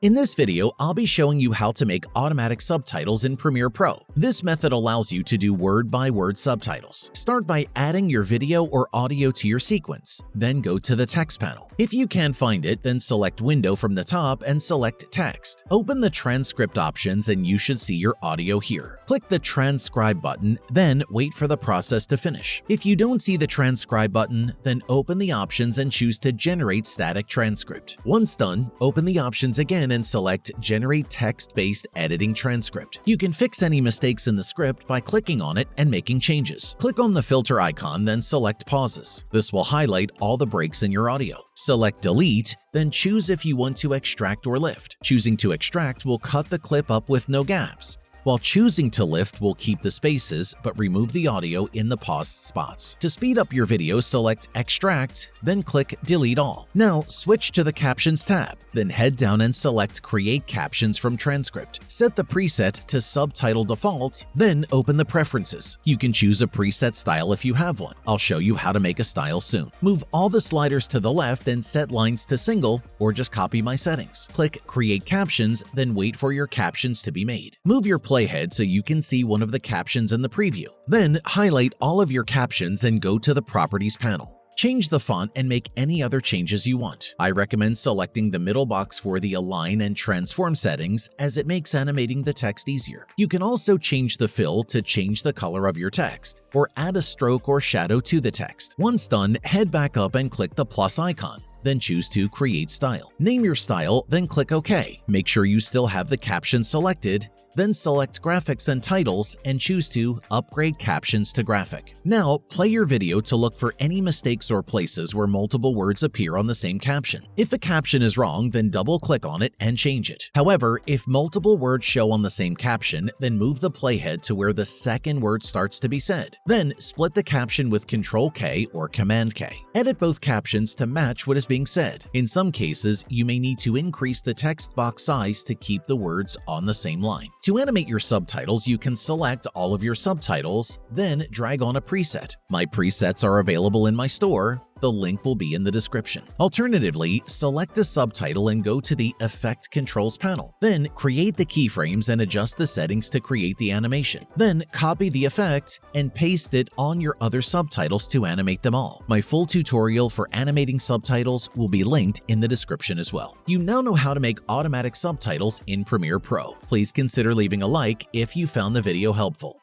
In this video, I'll be showing you how to make automatic subtitles in Premiere Pro. This method allows you to do word-by-word subtitles. Start by adding your video or audio to your sequence, then go to the text panel. If you can't find it, then select Window from the top and select Text. Open the transcript options and you should see your audio here. Click the Transcribe button, then wait for the process to finish. If you don't see the Transcribe button, then open the options and choose to generate static transcript. Once done, open the options again and select Generate Text-Based Editing Transcript. You can fix any mistakes in the script by clicking on it and making changes. Click on the filter icon, then select Pauses. This will highlight all the breaks in your audio. Select Delete, then choose if you want to extract or lift. Choosing to extract will cut the clip up with no gaps, while choosing to lift will keep the spaces but remove the audio in the paused spots. To speed up your video, select Extract, then click Delete All. Now switch to the Captions tab, then head down and select Create Captions from Transcript. Set the preset to Subtitle Default, then open the preferences. You can choose a preset style if you have one. I'll show you how to make a style soon. Move all the sliders to the left and set lines to single, or just copy my settings. Click Create Captions, then wait for your captions to be made. Move your playhead so you can see one of the captions in the preview. Then highlight all of your captions and go to the Properties panel. Change the font and make any other changes you want. I recommend selecting the middle box for the Align and Transform settings, as it makes animating the text easier. You can also change the fill to change the color of your text, or add a stroke or shadow to the text. Once done, head back up and click the plus icon. Then choose to Create Style. Name your style, then click OK. Make sure you still have the caption selected, then select Graphics and Titles and choose to Upgrade Captions to Graphic. Now, play your video to look for any mistakes or places where multiple words appear on the same caption. If a caption is wrong, then double-click on it and change it. However, if multiple words show on the same caption, then move the playhead to where the second word starts to be said. Then split the caption with Ctrl-K or Command-K. Edit both captions to match what is being said. In some cases, you may need to increase the text box size to keep the words on the same line. To animate your subtitles, you can select all of your subtitles, then drag on a preset. My presets are available in my store. The link will be in the description. Alternatively, select a subtitle and go to the Effect Controls panel. Then create the keyframes and adjust the settings to create the animation. Then copy the effect and paste it on your other subtitles to animate them all. My full tutorial for animating subtitles will be linked in the description as well. You now know how to make automatic subtitles in Premiere Pro. Please consider leaving a like if you found the video helpful.